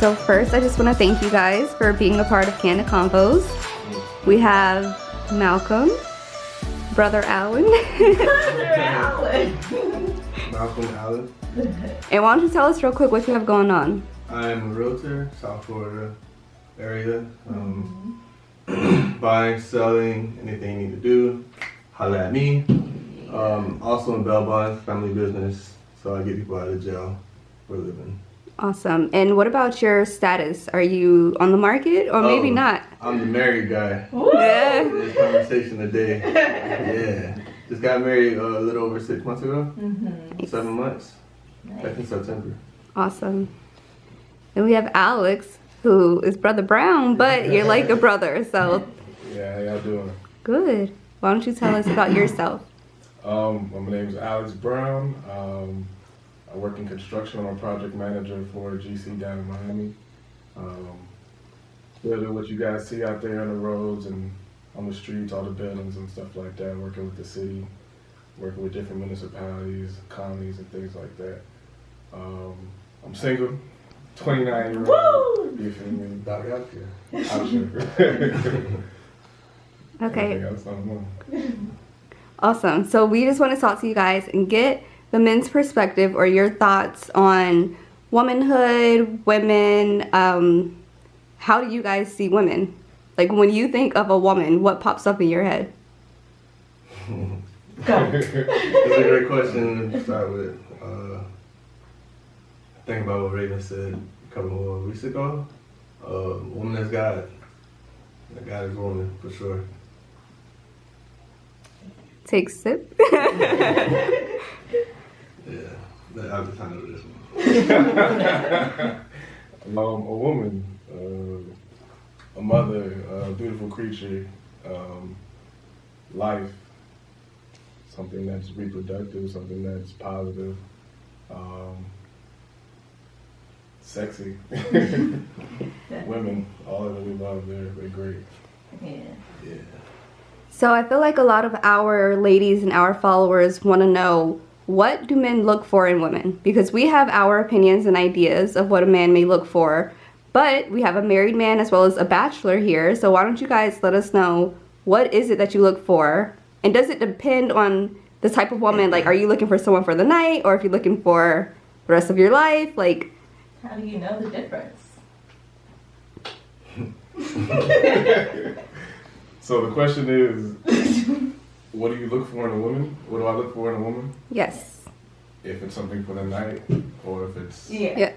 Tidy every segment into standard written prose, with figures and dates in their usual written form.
So first, I just want to thank you guys for being a part of Candid Convos. We have Malcolm, Brother Allen. Malcolm Allen. And why don't you tell us real quick what you have going on? I'm a realtor, South Florida area. Buying, selling, anything you need to do, holla at me. Also in bail bonds, family business, so I get people out of jail for a living. Awesome. And what about your status? Are you on the market or maybe not? I'm the married guy. Yeah. This conversation today. Yeah. Just got married a little over 6 months ago. 7 months. Back in September. Awesome. And we have Alex, who is Brother Brown, but you're like a brother, so. Yeah, how y'all doing? Good. Why don't you tell us about yourself? My name is Alex Brown. I work in construction. I'm a project manager for GC down in Miami. Building what you guys see out there on the roads and on the streets, all the buildings and stuff like that. Working with the city, working with different municipalities, counties, and things like that. I'm single, 29-year-old. Woo! You feel me? Back out here. Out here. Okay. Anything else? I don't know. Awesome. So we just want to talk to you guys and get the men's perspective or your thoughts on womanhood, women. How do you guys see women? Like when you think of a woman, what pops up in your head? That's a great question to start with. Think about what Raven said a couple of weeks ago. Woman is God. God is woman, for sure. Take a sip. Yeah, I'll just handle this one. A woman, a mother, a beautiful creature, life, something that's reproductive, something that's positive, sexy. Women, all of them above, they're great. Yeah. So I feel like a lot of our ladies and our followers want to know, what do men look for in women? Because we have our opinions and ideas of what a man may look for, but we have a married man as well as a bachelor here. So why don't you guys let us know, what is it that you look for? And does it depend on the type of woman? Like, are you looking for someone for the night, or if you're looking for the rest of your life? Like, how do you know the difference? So the question is, what do you look for in a woman? What do I look for in a woman? yes. If it's something for the night, or if it's... Yeah.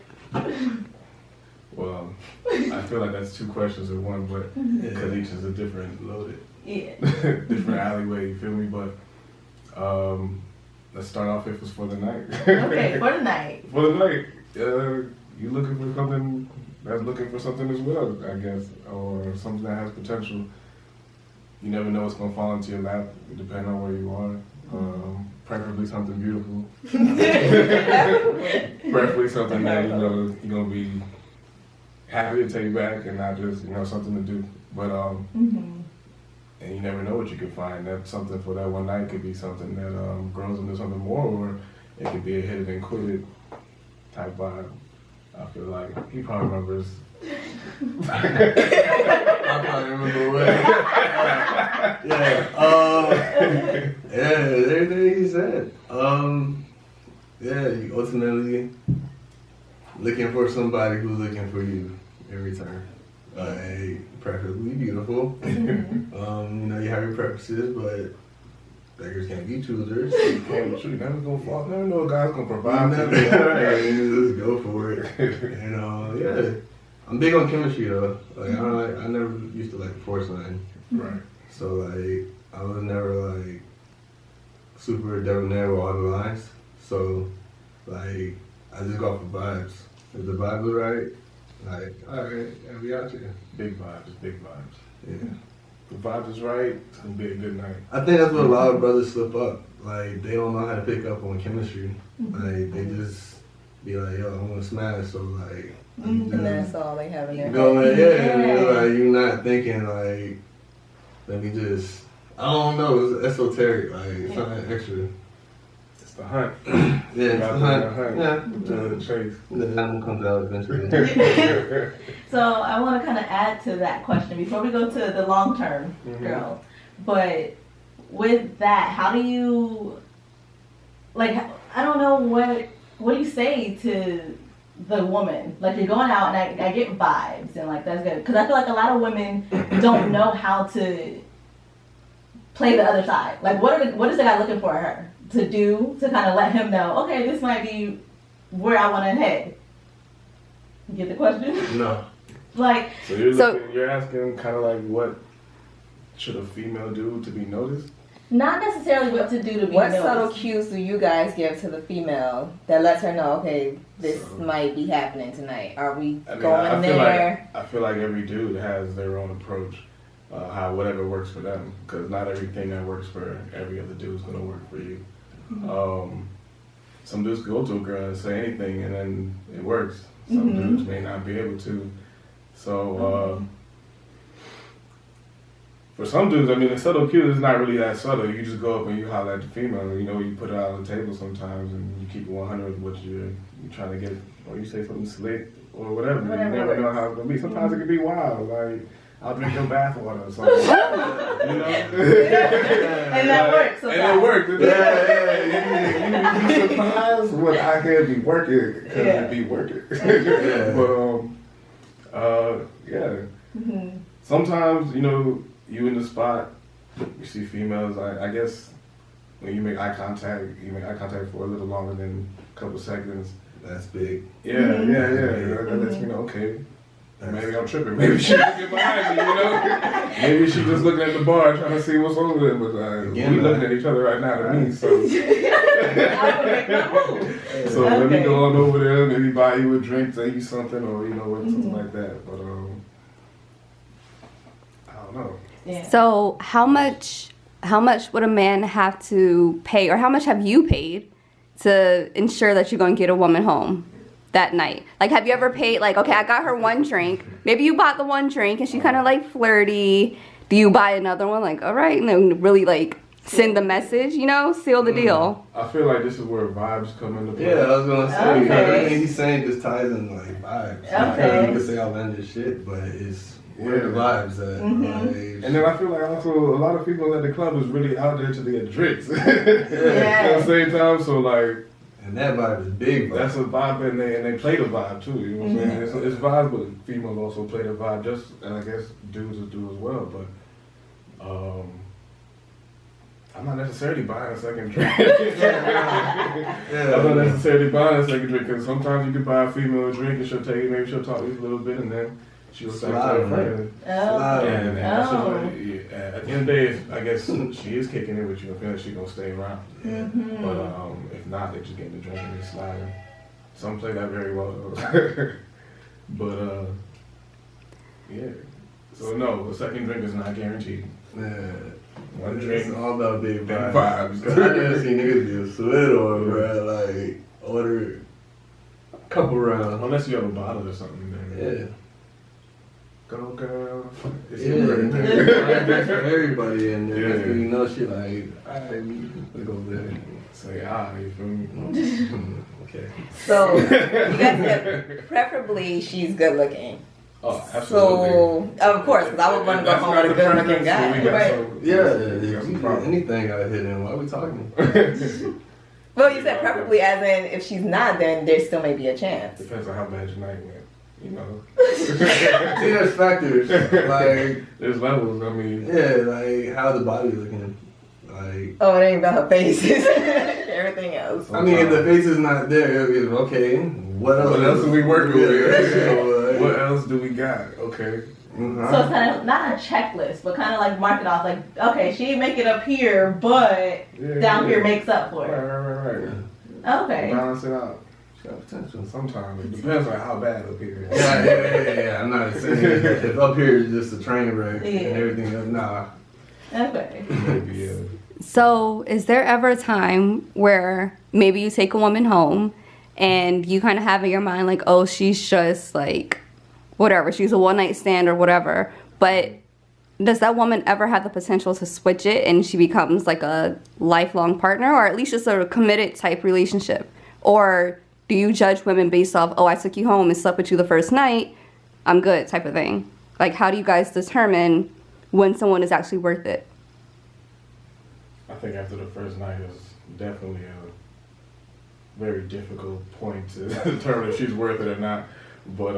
Well, I feel like that's two questions in one, but because each is a different loaded, different alleyway, you feel me? But let's start off if it's for the night. Okay, for the night. For the night, you looking for something that's looking for something as well, I guess, or something that has potential. You never know what's gonna fall into your lap, depending on where you are. Preferably something beautiful. Preferably something that you're gonna be happy to take back and not just something to do. But and you never know what you can find. That something for that one night could be something that grows into something more, or it could be a hit it and quit it type vibe. I feel like he probably remembers. I probably remember what. Everything he said. You ultimately looking for somebody who's looking for you in return. Preferably beautiful. You have your preferences, but beggars can't be choosers. You can't be never gonna fall. Never know a guy's gonna provide. Just go for it. I'm big on chemistry though. Like I never used to like force nothing. Right. So like I was never like super debonair with all the lines. So like I just go for vibes. If the vibes are right, like alright, I'll be out here. Big vibes, big vibes. Yeah. The vibe is right, it's gonna be a good night. I think that's what a lot of brothers slip up. Like they don't know how to pick up on chemistry. Like they just be like, yo, I'm gonna smash. So like, and that's all they have in their head. Like you're not thinking like, let me just. I don't know. It's esoteric. Like it's something extra. the hunt. Yeah, it's Got the the hunt. Yeah. The chase. The animal comes out eventually. So I want to kind of add to that question before we go to the long term, girl. But with that, how do you, like, I don't know what do you say to the woman? Like, you're going out and I get vibes and like that's good because I feel like a lot of women don't know how to play the other side. Like, what is the guy looking for her to do to kind of let him know? Okay, this might be where I want to head. You get the question? No. Like, so you're asking kind of like what should a female do to be noticed? not necessarily what to do to be What noticed. subtle cues do you guys give to the female that lets her know, okay, this might be happening tonight? Are we going there? I feel like every dude has their own approach, how whatever works for them, because not everything that works for every other dude is gonna work for you. Some dudes go to a girl and say anything, and then it works. Some dudes may not be able to. So. For some dudes, I mean, the subtle cue is not really that subtle. You just go up and you holler at the female. You know, you put it out on the table sometimes, and you keep it 100 with what you're trying to get, or you say something slick or whatever. You never know how it's gonna be. Sometimes it can be wild, like I'll drink your bath water or something. You know? And that works. And it works. You be surprised when I can be working because it be working. But sometimes you in the spot, you see females. I guess when you make eye contact, for a little longer than a couple seconds. That's big. Yeah. That lets me know, okay, maybe I'm tripping. Maybe she's looking behind me, Maybe she's just looking at the bar trying to see what's over there. But we looking at each other right now to me, so. So let me go on over there, maybe buy you a drink, take you something, or something like that. But I don't know. Yeah. So how much would a man have to pay, or how much have you paid to ensure that you're going to get a woman home that night? Like, have you ever paid, like, okay, I got her one drink. Maybe you bought the one drink and she's kind of like flirty. Do you buy another one? Like, all right, and then really like send the message, seal the deal. I feel like this is where vibes come into play. Yeah, I was gonna say. Okay. Everything he's saying just ties in like vibes. Okay. You can say outlandish shit, but it's where the vibes at. Like, And then I feel like also a lot of people at the club is really out there to get drinks. yeah. At the same time, so like. And that vibe is big. Vibe. That's a vibe, and they play the vibe too. You know what I'm saying? It's vibes, but females also play the vibe. Just, and I guess dudes will do as well. But I'm not necessarily buying a second drink. I'm not necessarily buying a second drink because sometimes you can buy a female a drink and maybe she'll talk to you a little bit, and then she'll start to her friend. And that's just, at the end of the day, I guess she is kicking it with you. I feel like she's gonna stay around. But if not, they just get the drink and they slide. Some play that very well though. But yeah. So no, a second drink is not guaranteed. Yeah. One drink. It's all about big vibes. Vibes. I never seen niggas be a sweat or bro, like order a couple rounds. Unless you have a bottle or something. Then Yeah. Go girl. It's Yeah, your birthday. that's for everybody in there. Yeah. You know, shit like, alright, we go over there. Say you feel me? Okay. So, you guys said preferably she's good looking. Oh, absolutely. So, of course, because I would want to go home with a good looking guy. Yeah, anything got hit in. Why are we talking? Well, you said preferably as in if she's not, then there still may be a chance. Depends on how bad your night went. See, there's factors. Like, there's levels. I mean, yeah, like how the body looking. Like, oh, it ain't about her face. Everything else. I mean, if the face is not there, it's okay. What else are we working with? Yeah. What else do we got? Okay. Mm-hmm. So it's kind of not a checklist, but kind of like mark it off. Like, okay, she didn't make it up here, but down here makes up for it. Right. Okay. Balance it out. Potential. Sometimes it depends on how bad up here. Yeah. I'm not saying that if up here is just a train wreck and everything else. Nah. Okay. Maybe, So is there ever a time where maybe you take a woman home and you kind of have in your mind like, oh, she's just like whatever, she's a one night stand or whatever, but does that woman ever have the potential to switch it and she becomes like a lifelong partner, or at least just a committed type relationship? Or do you judge women based off, oh, I took you home and slept with you the first night, I'm good type of thing? Like, how do you guys determine when someone is actually worth it? I think after the first night is definitely a very difficult point to determine if she's worth it or not. But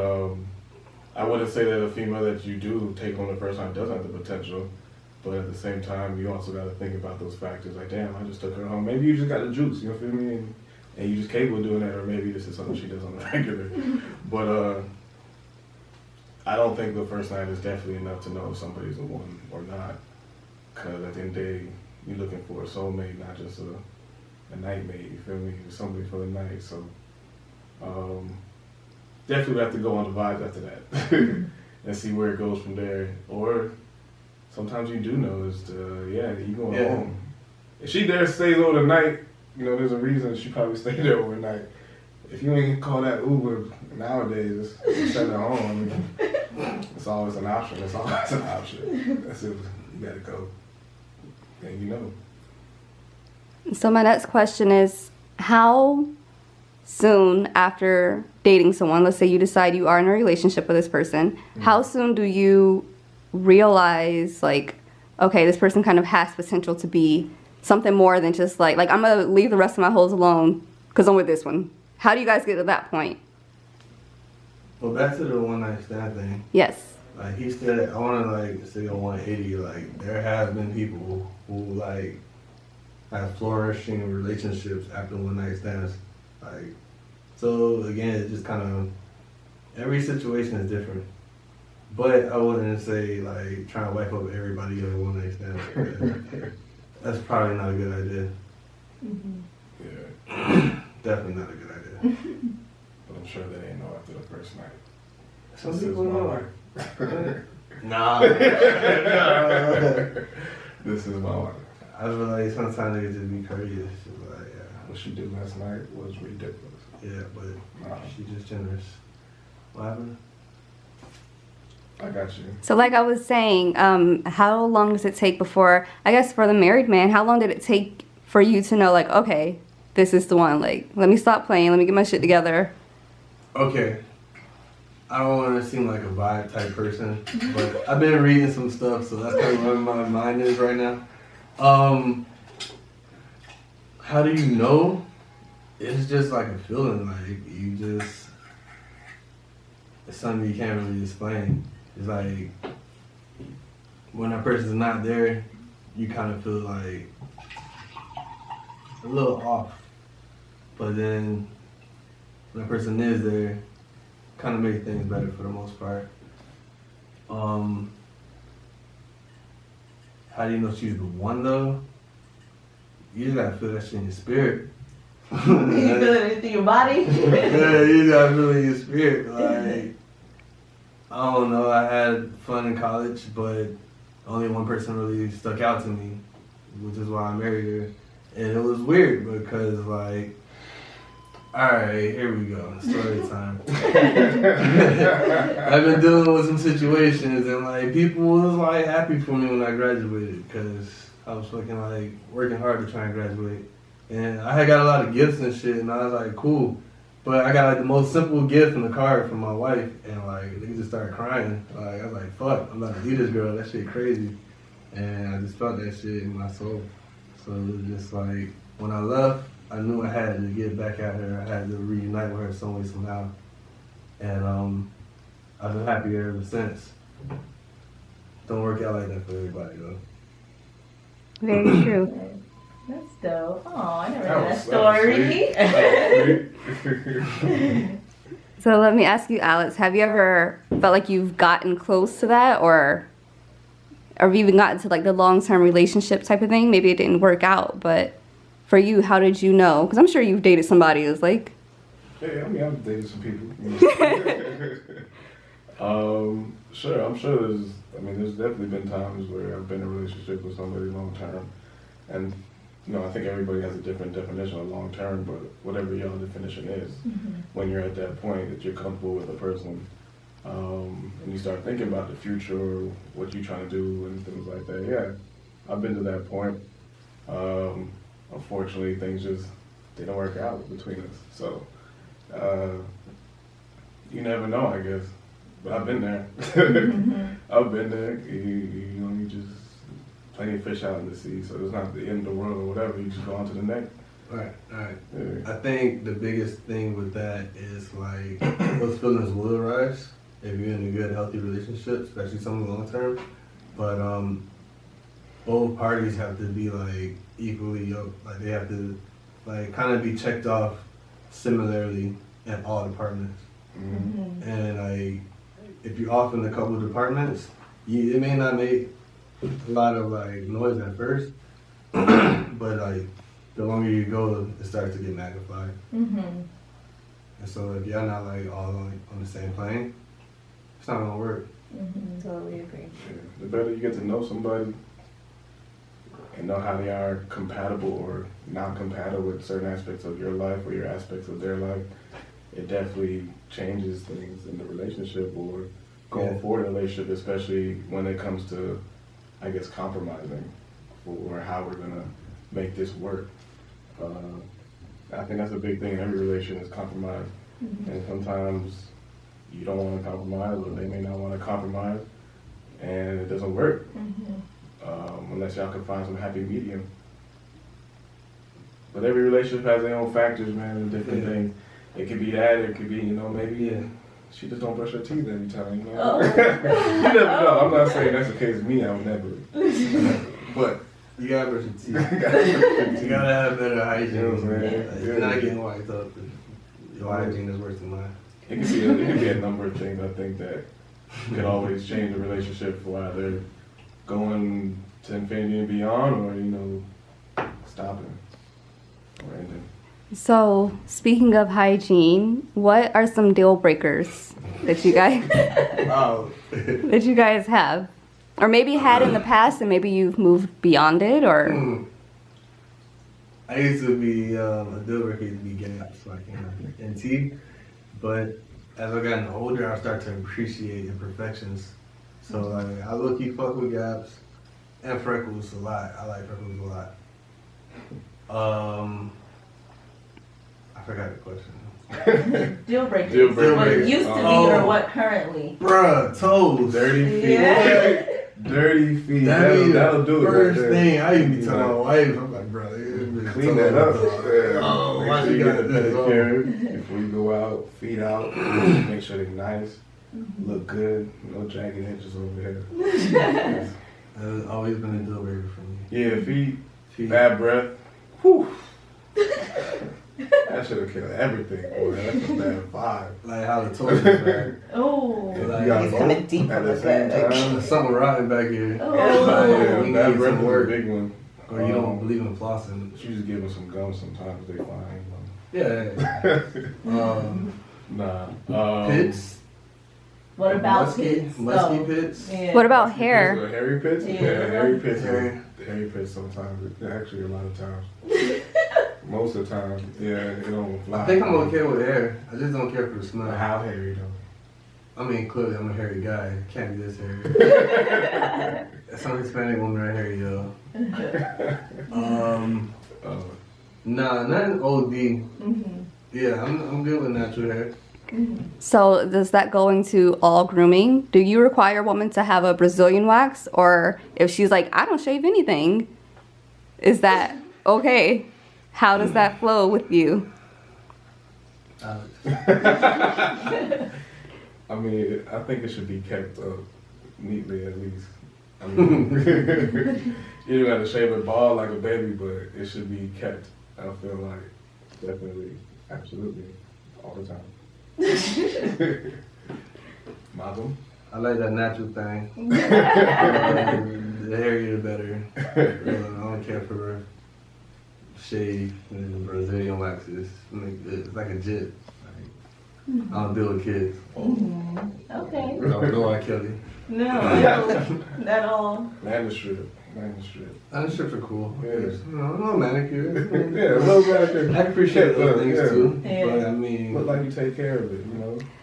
I wouldn't say that a female that you do take on the first night doesn't have the potential. But at the same time, you also got to think about those factors. Like, damn, I just took her home. Maybe you just got the juice, you know what I mean? And you just capable of doing that, or maybe this is something she does on the regular. But I don't think the first night is definitely enough to know if somebody's the one or not. Because at the end of the day, you're looking for a soulmate, not just a nightmate, you feel me? Somebody for the night. So definitely have to go on the vibes after that and see where it goes from there. Or sometimes you do know is you going home. If she there stays over the night, you know, there's a reason she probably stayed there overnight. If you ain't call that Uber nowadays, send her home. I mean, it's always an option. It's always an option. That's it. You gotta go. And you know. So my next question is, how soon after dating someone, let's say you decide you are in a relationship with this person, how soon do you realize, like, okay, this person kind of has potential to be something more than just like I'm gonna leave the rest of my hoes alone because I'm with this one? How do you guys get to that point? Well, back to the one night stand thing. Yes. Like he said, I want to like say a 180. Like there has been people who like have flourishing relationships after one night stands. Like so again, it just kind of every situation is different. But I wouldn't say like trying to wipe up everybody over one night stand. That's probably not a good idea. Mm-hmm. Yeah. Definitely not a good idea. But I'm sure they ain't know after the first night. Some This is people my know. wife. Nah. This is my wife. I feel like sometimes they just be crazy. It's just like, yeah. What she did last night was ridiculous. Yeah, but Nah. she's just generous. What happened? I got you. So like I was saying, how long does it take before, I guess for the married man, how long did it take for you to know, like, okay, this is the one, like, let me stop playing, let me get my shit together? Okay. I don't want to seem like a vibe type person, but I've been reading some stuff, so that's kind of where my mind is right now. How do you know? It's just like a feeling, like you just, it's something you can't really explain. It's like when that person's not there, you kind of feel like a little off. But then when that person is there, kind of make things better for the most part. How do you know she's the one though? You just gotta feel that shit in your spirit. You feel it through your body? Yeah, you gotta feel it in your spirit. Like, I don't know, I had fun in college, but only one person really stuck out to me, which is why I married her. And it was weird because, like, alright, here we go, story time. I've been dealing with some situations and, like, people was, like, happy for me when I graduated because I was fucking, like, working hard to try and graduate. And I had got a lot of gifts and shit, and I was like, cool. But I got like the most simple gift in the card from my wife, and like they just started crying. Like I was like, fuck, I'm about to leave this girl. That shit crazy. And I just felt that shit in my soul. So it was just like when I left, I knew I had to get back at her. I had to reunite with her some way somehow. And I've been happy ever since. Don't work out like that for everybody though. Very true. That's dope. Oh, I never That heard was- that story. So let me ask you, Alex, have you ever felt like you've gotten close to that, or have you even gotten to like the long-term relationship type of thing? Maybe it didn't work out, but for you, how did you know? Because I'm sure you've dated somebody who's like... Yeah, I mean, I've dated some people. Sure, I'm sure there's definitely been times where I've been in a relationship with somebody long term. And, you know, I think everybody has a different definition of long term, but whatever your definition is, when you're at that point that you're comfortable with a person, and you start thinking about the future, or what you're trying to do, and things like that. Yeah, I've been to that point. Unfortunately, things just didn't work out between us. So, you never know, I guess. But I've been there. I've been there. You just plenty of fish out in the sea, so it's not the end of the world or whatever. You just go on to the next. Right. Yeah. I think the biggest thing with that is like those feelings will arise if you're in a good, healthy relationship, especially something long term. But both parties have to be like equally yoked. Like they have to like kind of be checked off similarly in all departments. And like if you're off in a couple of departments, it may not make a lot of like noise at first, but like the longer you go, it starts to get magnified. And so if y'all not like all on the same plane, it's not gonna work. Totally agree. Yeah. The better you get to know somebody and know how they are compatible or not compatible with certain aspects of your life or your aspects of their life, it definitely changes things in the relationship or going forward in the relationship, especially when it comes to, I guess, compromising for how we're gonna make this work. I think that's a big thing in every relation is compromise. And sometimes you don't want to compromise, or they may not want to compromise, and it doesn't work unless y'all can find some happy medium. But every relationship has their own factors, man, and different things. It could be that, it could be, maybe she just don't brush her teeth every time, You never know. I'm not saying that's the case with me. I would never. But you gotta brush your teeth. You gotta have better hygiene. You know what I'm saying? Like, you're not getting wiped up. Your hygiene is worse than mine. It could be a number of things, I think, that could always change a relationship for either going to infinity and beyond, or stopping or ending. So, speaking of hygiene, what are some deal breakers that you guys that you guys have, or maybe had in the past, and maybe you've moved beyond it, or? I used to be a deal breaker to be gaps, like in teeth, but as I gotten older, I start to appreciate imperfections. So like I low-key fuck with gaps and freckles a lot. I like freckles a lot. I forgot the question. Deal breakers. Deal breakers. What it used to be or what currently? Bruh, toes. Dirty feet. Yeah. Dirty feet. That'll do it. First right thing I even be telling my wife, I'm like, bro, clean that up. Oh, why you gotta do that? pedicure before you go out, feet out, make sure they're nice, look good, no jagged edges over here. That's always been a deal breaker for me. Yeah, feet. Bad breath. Whew. That should have killed everything, boy. That's a bad vibe. Like how the toes is bad. Oh. Like, You got He's both coming deep at on the the same bed. time. There's something rotten back here. Oh. Yeah, You bad need breath some is a work. big one. Or you don't believe in flossing. You just give them some gum sometimes, they fine. Yeah. Nah. Pits. What about pits? Musky pits. Yeah. What about hair? Hairy pits? Yeah. Hairy pits. Hairy. Hairy pits sometimes. Actually, a lot of times. Most of the time, it don't fly. I think I'm okay with hair. I just don't care for the smell. How hairy though? I mean, clearly I'm a hairy guy. Can't be this hairy. Some Hispanic woman right here, yo. Nah, nothing OD. Yeah, I'm good with natural hair. So, does that go into all grooming? Do you require a woman to have a Brazilian wax, or if she's like, I don't shave anything, is that okay? How does that flow with you? I mean, I think it should be kept up neatly at least. I mean, you don't have to shave it bald like a baby, but it should be kept. I feel like definitely, absolutely, all the time. Malcolm? I like that natural thing. The hairier the better. I don't care for shave and Brazilian waxes. It's like a jit. I don't deal with kids. Okay. Go on, Kelly. No, not at all. Land the strip. And the strips are cool. Yeah. You know, a little manicure. Yeah, a little manicure. I appreciate those things Yeah. too. Yeah. But I mean, Look like you take care of it,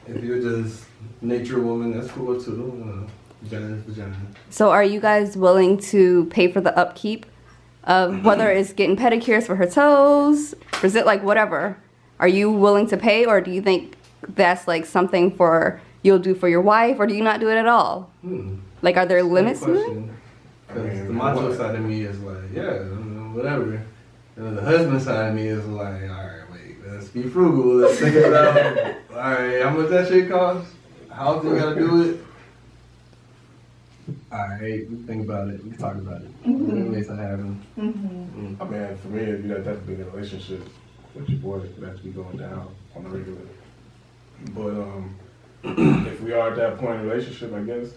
if you're just nature woman, that's cool too. Vagina is vagina. So are you guys willing to pay for the upkeep of whether it's getting pedicures for her toes, or is it like whatever? Are you willing to pay, or do you think that's like something you'll do for your wife, or do you not do it at all? Like, are there limits to it? Because the macho side of me is like, yeah, whatever. And then the husband side of me is like, all right, wait, let's be frugal. Let's think about, all right, how much that shit costs? How often you gotta do it? All right, we can think about it. We can talk about it. We can make something happen. I mean, for me, if you have to be in a relationship with your boy, it has to be going down on the regular. But if we are at that point in the relationship, I guess,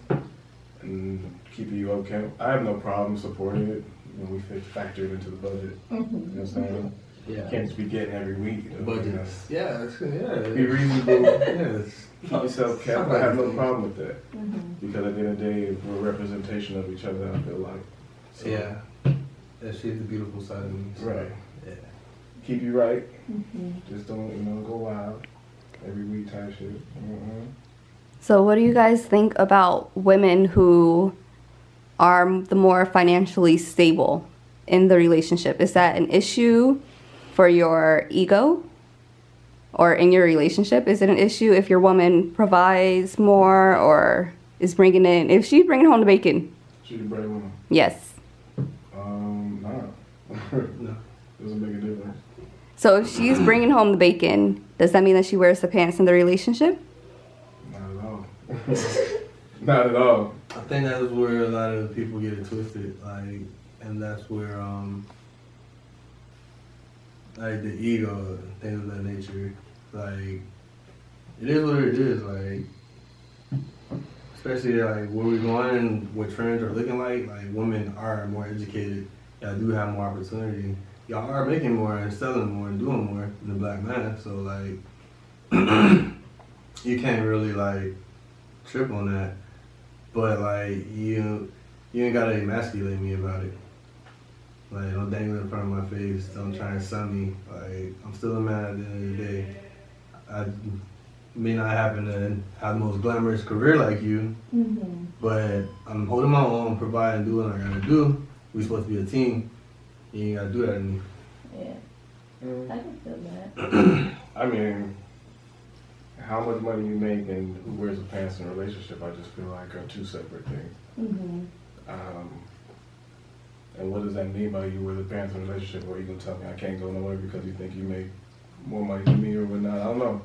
and keeping you okay, I have no problem supporting it. We factor it into the budget. You know what I'm saying? Yeah. You can't just be getting every week. Budgets. Yeah, Be reasonable. Yes. Keep yourself kept. I have no problem with that. Because at the end of the day, we're a representation of each other, I feel like. So, Yeah. Yeah, she's the beautiful side of me. So, right. Yeah. Keep you right. Just don't, go wild. Every week type shit. So what do you guys think about women who are the more financially stable in the relationship? Is that an issue for your ego? Or in your relationship, is it an issue if your woman provides more or is bringing in, if she's bringing home the bacon? She's a breadwinner. Yes. Nah. No. Doesn't make a difference. So if she's bringing home the bacon, does that mean that she wears the pants in the relationship? Not at all. Not at all. I think that is where a lot of people get it twisted, like, and that's where, like the ego, things of that nature, like, it is what it is, like, especially like where we're going and what trends are looking like women are more educated, y'all do have more opportunity, y'all are making more and selling more and doing more than the black man, so like, you can't really like trip on that, but like you ain't gotta emasculate me about it. Like, don't dangle in front of my face, don't try and sun me. Like, I'm still a man at the end of the day. I may not happen to have the most glamorous career like you, but I'm holding my own, providing, doing what I gotta do. We supposed to be a team. You ain't gotta do that to me. Yeah. I can feel that. I mean, how much money you make and who wears the pants in a relationship, I just feel like are two separate things. And what does that mean by you wear the pants in a relationship? Or are you gonna tell me I can't go nowhere because you think you make more money than me or whatnot? I don't know.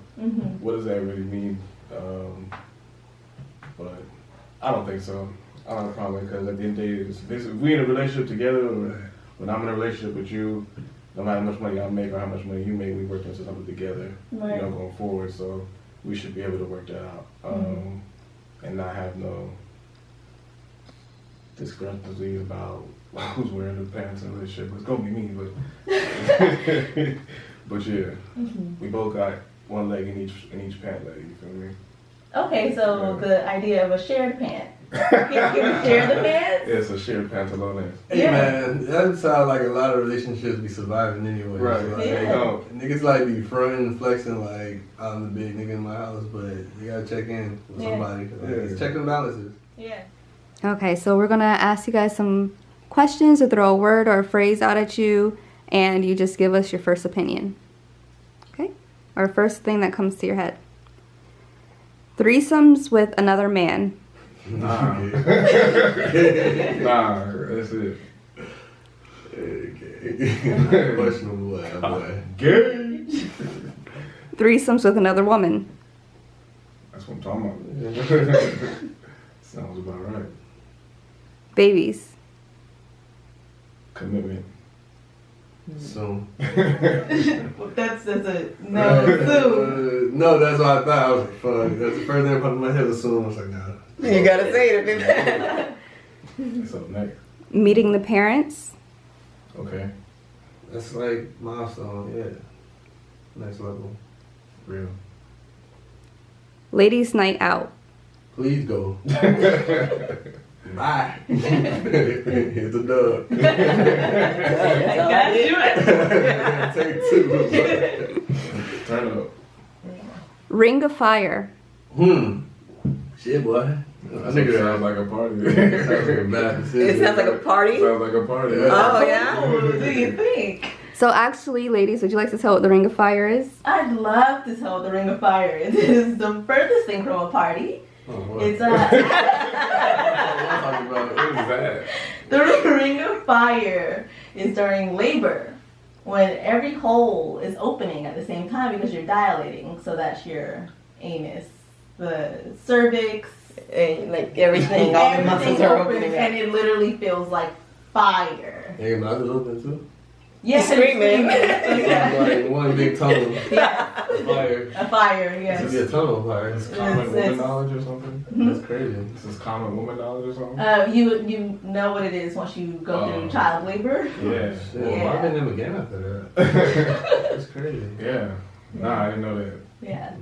What does that really mean? But I don't think so. I don't have a problem because at the end of the day, if we in a relationship together, or when I'm in a relationship with you, no matter how much money I make or how much money you make, we work into something together, going forward. So we should be able to work that out and not have no discrepancy about who's wearing the pants in a relationship. It's gonna be me, but but yeah, we both got one leg in each pant leg. You feel me? Okay, so the idea of a shared pant. Can we share the pants? Yeah, it's a shared pantalones. Hey man, that sounds like a lot of relationships be surviving anyway. Right. So, like, Yeah. Niggas like be fronting and flexing like I'm the big nigga in my house, but you gotta check in with somebody. Like, check them balances. Yeah. Okay, so we're gonna ask you guys some questions or throw a word or a phrase out at you, and you just give us your first opinion. Okay? Or first thing that comes to your head. Threesomes with another man. Nah. Nah, that's it. Okay. Questionable boy. Gay. Threesomes with another woman. That's what I'm talking about. Sounds about right. Babies. Commitment. Soon. That's a no. Soon. No, that's what I thought. I was like, fuck. That's the first thing that popped in my head was soon. I was like, nah. You gotta say it. What's up next? Meeting the parents. Okay. That's like milestone, yeah. Next level. Real. Ladies' night out. Please go. Bye. Here's a dub. Take two. Turn up. Ring of fire. Shit, boy. I think it sounds like a party. sounds like a bad decision. It sounds like a party. Sounds like a party. Oh yeah. What do you think? So actually, ladies, would you like to tell what the Ring of Fire is? I'd love to tell what the Ring of Fire is. It is the furthest thing from a party. Oh, what? It's What talking about? What is that? the Ring of Fire is during labor, when every hole is opening at the same time because you're dilating. So that's your anus, the cervix, And like everything, all the muscles everything are opens, opening and up. it literally feels like fire. Yeah, your mouth is open too. Yes, Screaming. It's like one big tunnel. Yeah, Fire. a fire. It Yes. should be a tunnel of fire. It's common It's- woman knowledge or something? That's crazy. This is common woman knowledge or something? You know what it is once you go through child labor. Yeah. Shit, Yeah. why didn't them again after that? That's crazy. Yeah. Nah, I didn't know that. Yeah.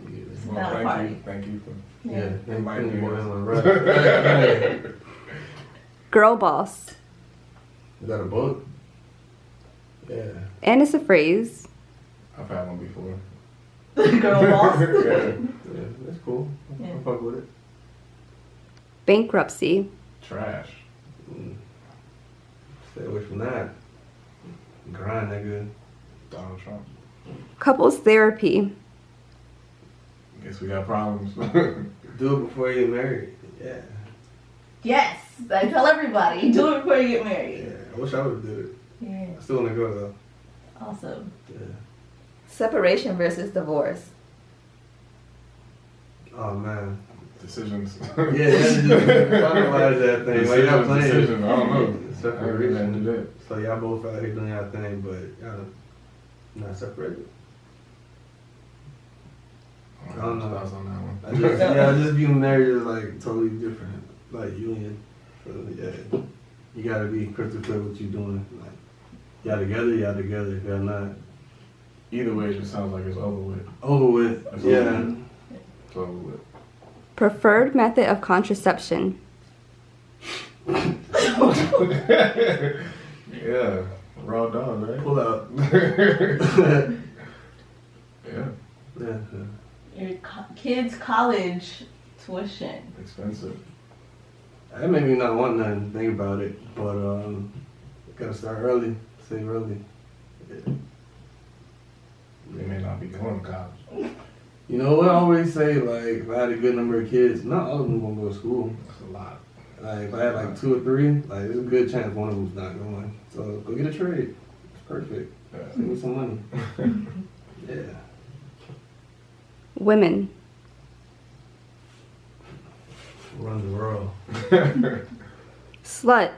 Well, not a party. Thank you for Yeah, they might be more than one right. Is Girl boss. that a book? Yeah. And it's a phrase. I've had one before. Girl boss. Yeah. Yeah, that's cool. Yeah. I'll fuck with it. Bankruptcy. Trash. Stay away from that. Grind, nigga. Donald Trump. Couples therapy. Guess we got problems. Do it before you get married. Yeah. Yes, I tell everybody, do it before you get married. Yeah. I wish I would have did it. Yeah. I still wanna go though. Awesome. Yeah. Separation versus divorce. Oh man. Decisions. Yeah, that's just finalize that thing. Like y'all playing. Decision. I don't know. I haven't do Separation. that. So y'all both out here doing y'all thing, but y'all not separated. I don't know. Thoughts on that one. I just view marriage as like totally different, like union. So yeah, you gotta be crystal clear what you're doing. Like y'all together. If y'all not, Either way, it just sounds like it's over with. over with. It's Yeah. over with. It's over with. Preferred method of contraception. Yeah. Raw dog, right? Pull out. Yeah. Yeah. Your kids' college tuition. Expensive. That made me not want nothing. Think about it, but gotta start early. Save early. Yeah. They may not be going to college. You know what I always say? Like, if I had a good number of kids, not all of them gonna go to school. That's a lot. Like, if I had like 2 or 3, like, there's a good chance one of them's not going. So go get a trade. It's perfect. Yeah. Save me some money. Yeah. Women. Run the world. Slut.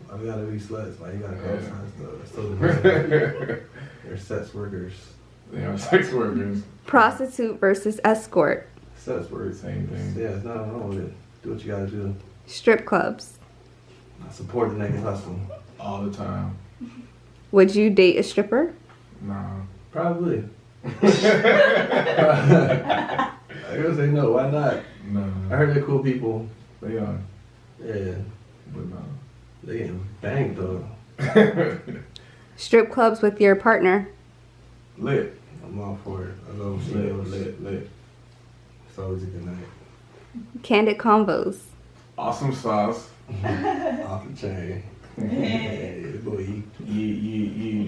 Why we gotta be sluts? Why you gotta go Yeah. outside stuff? It's totally different. They're sex workers. They are sex workers. Prostitute versus escort. Sex workers. Same thing. Yeah, it's nothing wrong with it. Do what you gotta do. Strip clubs. I support the naked hustle. All the time. Would you date a stripper? Nah. Probably. I gotta say no, why not? No. I heard they're cool people. They are. Yeah. But no. They getting banged though. Strip clubs with your partner. Lit. I'm all for it. I love Lit. females. Lit. It's always a good night. Candid Convos. Awesome sauce. Off the chain. Hey, boy. Yeah.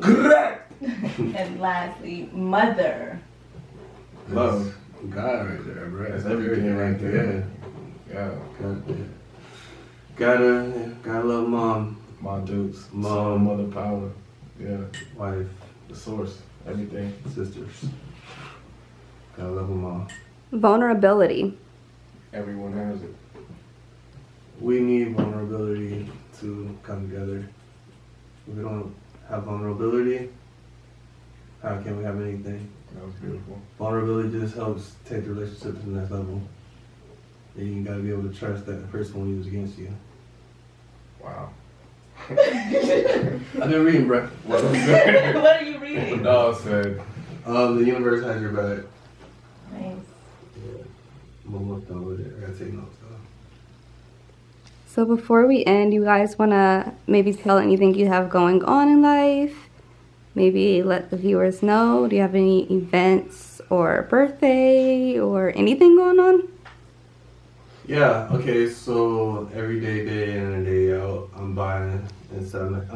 Correct! And lastly, mother. Love. God right there, bro. That's everything right there. Yeah. Gotta love mom, My dudes. Mom. Soul, mother power. Yeah. wife, The source. Everything. sisters. Gotta love them all. Vulnerability. Everyone has it. We need vulnerability to come together. If we don't have vulnerability, how can we have anything? That was beautiful. Vulnerability just helps take the relationship to the next level. And you gotta be able to trust that the person won't use it against you. Wow. I've been reading, bro. What was What that? are you The reading? dog said. The universe has your back. Nice. Yeah. I'm almost done with it. I gotta take notes though. So before we end, you guys want to maybe tell anything you have going on in life? Maybe let the viewers know. Do you have any events or birthday or anything going on? Yeah, okay, so every day in and day out, I'm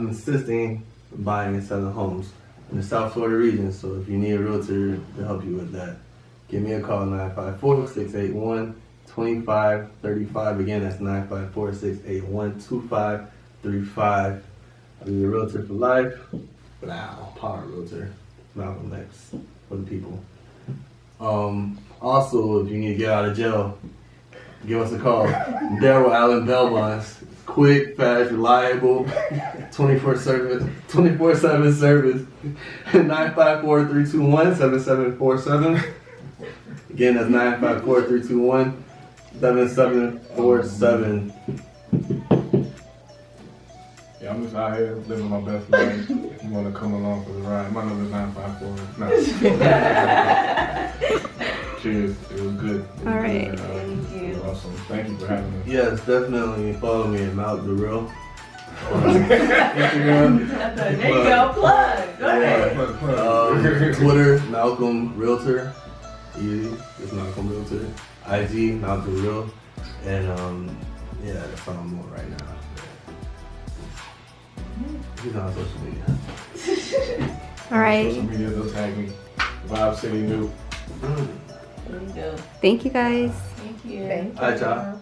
assisting buying and selling homes in the South Florida region. So if you need a realtor to help you with that, give me a call, 954-681-2535. Again, that's 954-681-2535. I'll be a realtor for life. Wow, power realtor. Malcolm X for the people. Also, if you need to get out of jail, give us a call. Daryl Allen Belmont's quick, fast, reliable, 24/7 service. 954-321-7747. Again, that's 954-321-7747. Yeah, I'm just out here living my best life. If you want to come along for the ride, my number is 954. No. Cheers. It was good. All right. Thank you. It was awesome. Thank you for having me. Yes, definitely follow me at Malcolm the Real. Instagram. There you go, plug. Go ahead. Twitter, Malcolm Realtor. Easy. It's Malcolm Realtor. IG, Malcolm Real. And yeah, that's all I'm on right now. He's on social media. All right. Social media, they'll tag me. Vibe City New. There you go. Thank you guys. Thank you. Thank All right, y'all.